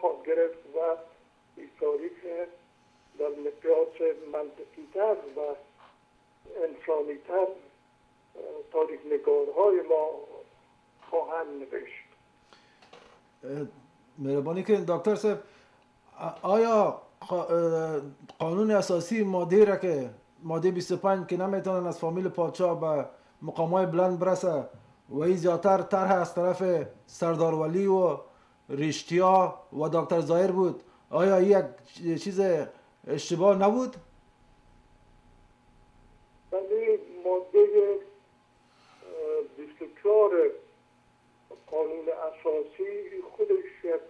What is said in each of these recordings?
خواهد گرفت و این تاریخ در مقیاس منطقی‌تر و انسانی‌تر تاریخ نگارهای ما خواهند نوشت. مهربانی که دکتر صاحب، آیا قانون اساسی ماده را که ماده 25 که نمیتونن از فامیل پادشاه به مقامات بلند برسه و این زیادتر طرح از طرف سردار ولی و رشتیا و دکتر ظاهر بود، آیا این یک چیز اشتباه نبود؟ ولی ماده 24 قانون اساسی خودش یک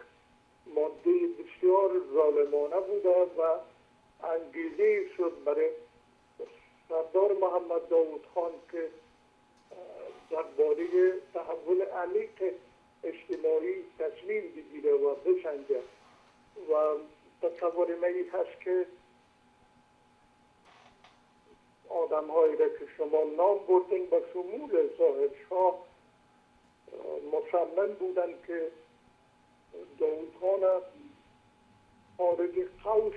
ماده بسیار ظالمانه بوده و انگیزه شد برای سردار محمد داود خان که درباره تحول عمیق اجتماعی تصمیم بگیره و بسنجه و تصور من این هست که آدم هایی را که شما نام بردین به شمول ظاهر شاه مصمم بودن که داود خان خارج قوس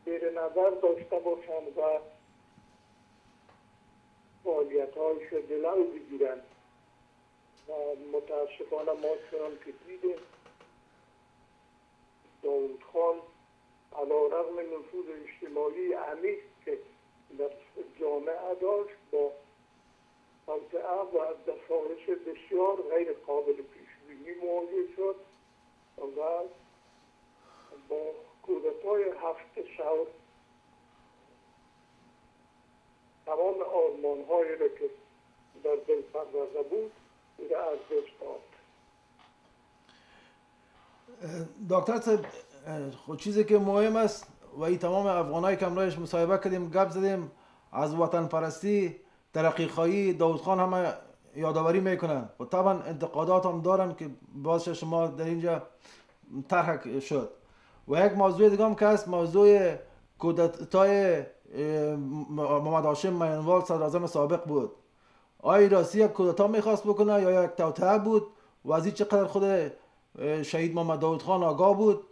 زیر نظر داشته باشند و فعالیت هایش را جلو بگیرند و متاسفانه ما چنان که دیدیم داود خان علیرغم نفوذ اجتماعی عمیق که در جامعه داشت با توطئه و دفاعش بسیار غیر قابل پیش‌بینی مواجه شد و با کودتای 7 ثور تمام آرمان‌هایی را که در دل پرورده بود را از دست داد. دکتر صاحب، خود چیزی که مهم است و این تمام افغانایی که امروز مصاحبه کردیم گپ زدیم از وطن پرستی ترقی خواهی داود خان همه یادآوری میکنن و طبعا انتقادات هم دارن که باز شما در اینجا طرح شد و یک موضوع دیگه هم که هست موضوع کودتای محمد هاشم میانوال صدر اعظم سابق بود. آیا راستی یک کودتا میخواست بکنه یا یک توطئه بود و از این چقدر خود شهید محمد داود خان آگاه بود؟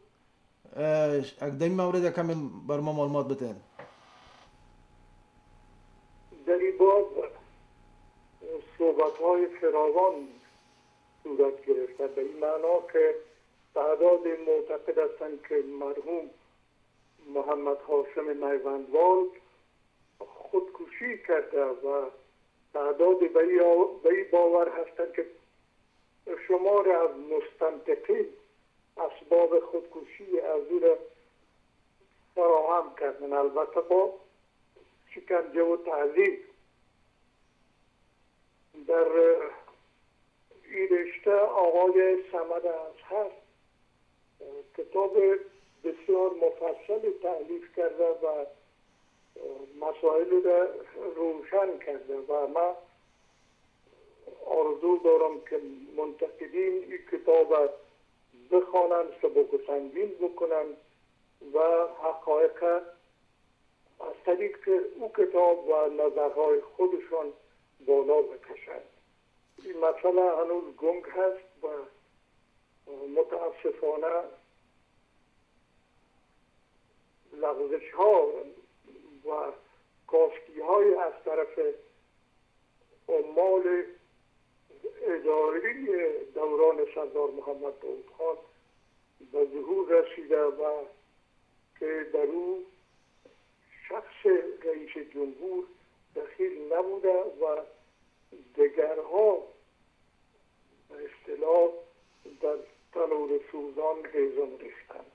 در این مورد یک کمی بر ما معلومات بتین. در این باب صحبت‌های فراوان صورت گرفته به این معنا که تعداد معتقد هستند که مرحوم محمد هاشم میوندوال خودکشی کرده و تعداد به این باور هستند که شمار از مستنطقین اسباب خودکشی از او را فراهم کردن، البته با شکنجه و تعذیب. در این رشته آقای صمد اطهر کتاب بسیار مفصل تألیف کرده و مسائل را روشن کرده و من آرزو دارم که منتقدین این کتاب بخوانند، سبک و سنگین بکنند و حقایق از طریق او کتاب و نظرهای خودشان بالا بکشند. این مسئله هنوز گنگ هست و متاسفانه لغزش ها و کاسکی های از طرف عمال اداری دوران سردار محمد داود خان به ظهور رسیده و که در او شخص رئیس جمهور دخیل نبوده و دگرها به اصطلاح در تنور سوزان هیزم ریختند.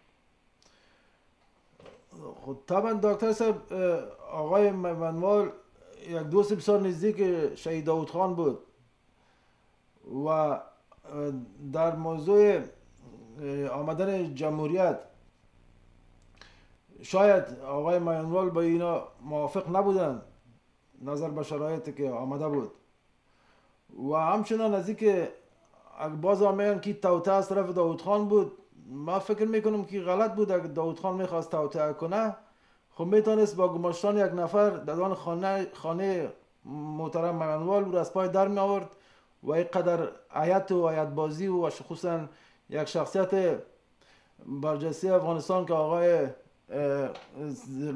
خب طبعا دکتر صاحب، آقای میوندوال یک دوست بسیار نزدیک شهید داود خان بود و در موضوع آمدن جمهوریت شاید آقای میوندوال با اینا موافق نبودن نظر به شرایطی که آمده بود و همچنان از اینکه باز میگن که توطئه از طرف داود خان بود. ما فکر میکنم که غلط بود. اگر داود خان میخواست توطئه کنه خب میتونست با گماشتن یک نفر در دان خانه محترم میوندوال رو از پای در می آورد و اینقدر عیت و عیت بازی و خصوصا یک شخصیت برجسته افغانستان که آقای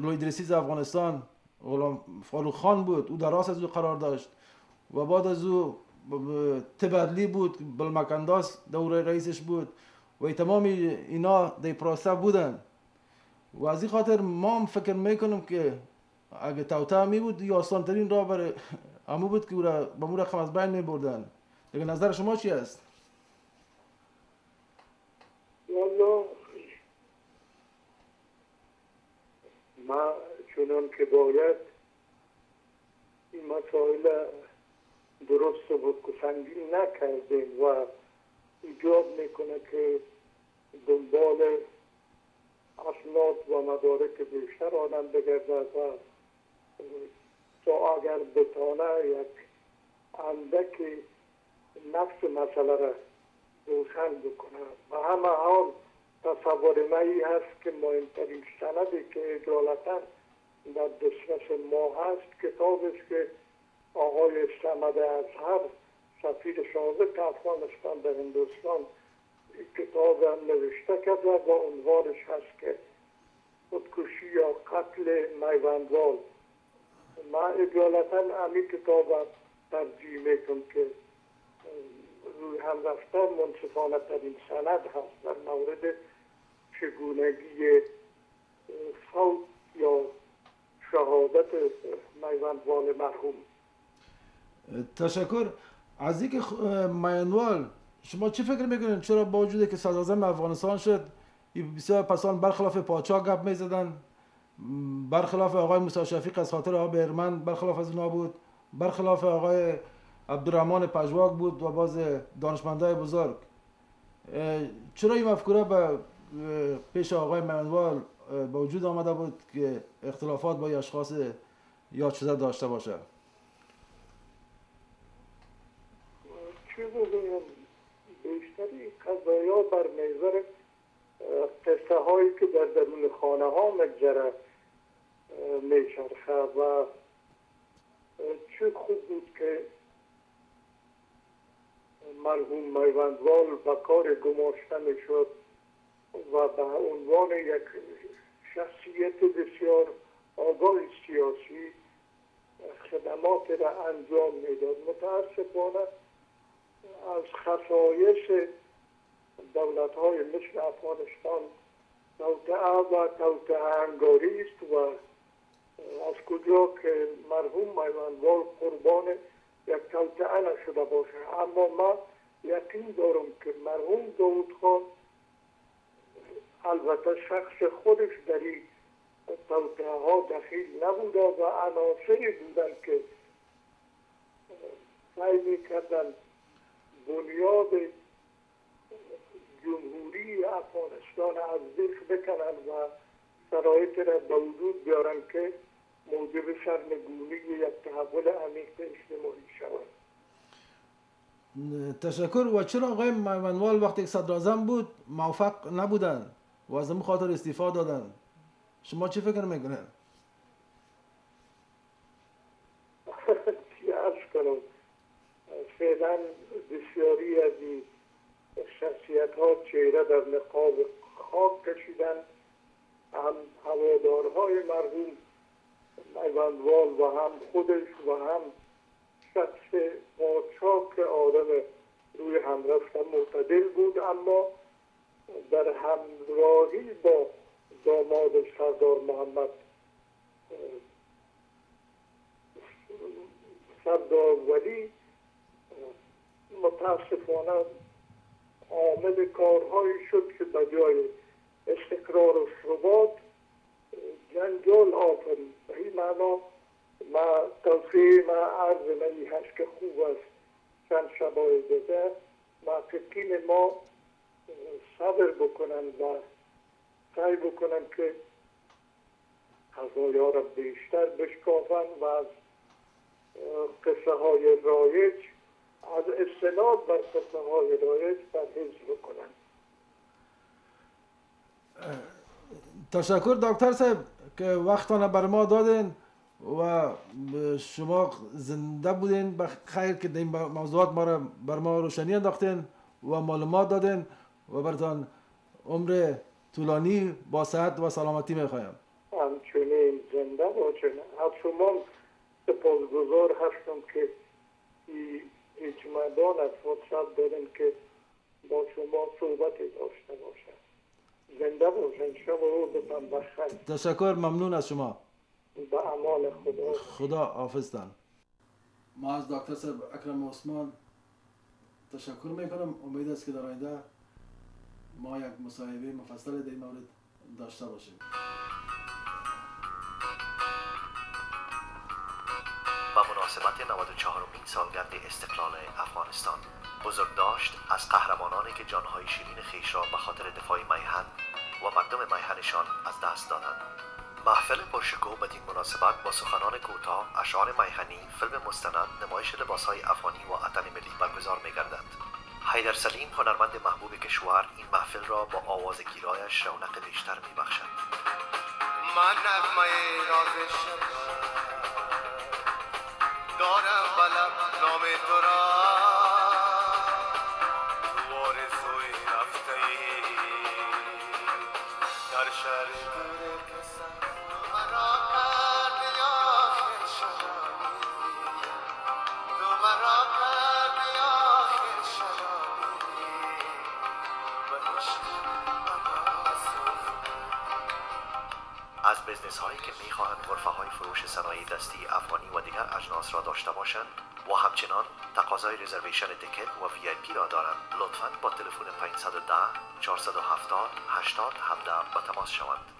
لویدرسیز افغانستان غلام فاروق خان بود، او در راست از او قرار داشت و بعد از او تبدلی بود، بلمکنداس دوره رئیسش بود و تمام اینا در پروسه بودن و از این خاطر ما هم فکر میکنم که اگه توته می بود یا آسان ترین راه برای همو بود که او را به مو رقم از بین می بردن. دیگه نظر شما چی است؟ والا ما چنان که باید این مسائل درست و سنگین نکردیم و ایجاب میکنه که دنبال اسناد و مدارک بیشتر آدم بگردد و تا اگر بتانه یک اندک نفس مسئله را روشن بکنه. و همه حال تصور مایی هست که مهمترین سندی که اجالتا در دسترس ما هست کتاب است که آقای صمد اظهر سفیر سابق افغانستان در هندوستان این کتاب هم نوشته کرده و عنوانش هست که خودکشی یا قتل میوندوال. ما اجالتا همین کتاب هم ترجیح میکنم که روی هم رفته منصفانه ترین سند هست در مورد چگونگی فوت یا شهادت میوندوال مرحوم. تشکر. از اینکه میوندوال شما چی فکر میکنین چرا با وجودی که صدراعظم افغانستان شد بسیار پسان برخلاف پادشاه گپ میزدن، برخلاف آقای موسی شفیق از خاطر آب ارمن برخلاف از اونا بود، برخلاف آقای عبدالرحمن پژواک بود و باز دانشمندای بزرگ، چرا این مفکوره به پیش آقای میوندوال با وجود آمده بود که اختلافات با اشخاص یاد شده داشته باشه؟ چه بگویم بیشتری قضایا بر نظر قصه هایی که در درون خانه ها مگذره میچرخه و چه خوب بود که مرحوم میوندوال به کار گماشته میشد و به عنوان یک شخصیت بسیار آگاه سیاسی خدمات را انجام میداد. متاسفانه از خصایص دولت های مثل افغانستان توطئه و توطئه انگاری است و از کجا که مرحوم میوندوال قربان یک توطئه نشده باشه. اما ما یقین دارم که مرحوم داود خان البته شخص خودش در این توطئه ها دخیل نبوده و عناصری بودن که سعی میکردن بنیاد جمهوری افغانستان از ذکر بکنن و شرایط را به وجود بیارن که موجب سرنگونی یک تحول عمیق اجتماعی شود. تشکر. و چرا آقای میوندوال وقتی صدراعظم بود موفق نبودن و از این خاطر استعفا دادن؟ شما چی فکر میکنین؟ چی عرض کنم، فعلا بسیاری از این شخصیت ها چهره در نقاب خاک کشیدن. هم هوادارهای مرحوم میوندوال و هم خودش و هم شخص پادشاه که آدم روی هم رفته معتدل بود، اما در همراهی با داماد سردار محمد سردار ولی متاسفانه عامل کارهایی شد که به جای استقرار و ثبات جنجال آفرید. به این معنا ما توصیه ما عرض منی هست که خوب است چند شبای دیگر محققین ما صبر بکنن و سعی بکنن که قضایا را بیشتر بشکافن و از قصه های رایج از استناد بر قصه های رایج پرهیز بکنن. تشکر دکتر صاحب که وقتانه بر ما دادین و شما زنده بودین. بخیر که این موضوعات ما را بر ما روشنی انداختین و معلومات دادین و براتان عمر طولانی با صحت و سلامتی میخوایم. همچنین زنده باشین. از شما سپاسگزار هستم که هیچ مدان از فرصت داریم که با شما صحبتی داشته باشم. زنده باشین. شب و روزتان بخیر. تشکر، ممنون از شما. به امان خدا. خدا حافظتان. ما از دکتر صاحب اکرم عثمان تشکر میکنم. امید است که در آینده ما یک مصاحبه مفصل در این مورد داشته باشیم. با مناسبت 94مین سالگرد استقلال افغانستان، بزرگداشت از قهرمانانی که جانهای شیرین خویش را به خاطر دفاع میهن و مردم میهنشان از دست دادند. محفل پرشکوه بدین مناسبت با سخنان کوتاه، اشعار میهنی، فیلم مستند، نمایش لباسهای افغانی و اتن ملی برگزار می‌گردد. حیدر سلیم، هنرمند محبوب کشور، این محفل را با آواز گیرایش رونق بیشتر می‌بخشد. من نغمه راز شب دارم بلب نام تو را، تو آرزوی رفته‌ای در شهر دور کسان. مرا کردی آخر شرابی، تو مرا کردی آخر شرابی، به عشق مرا سوختی. از بزنس هایی که میخواهند غرفه های فروش صنایع دستی افغانی و دیگر اجناس را داشته باشند و همچنان تقاضای رزرویشن تیکت و وی آی پی را دارند، لطفاً با تلفن 510 470 80 17 به تماس شوند.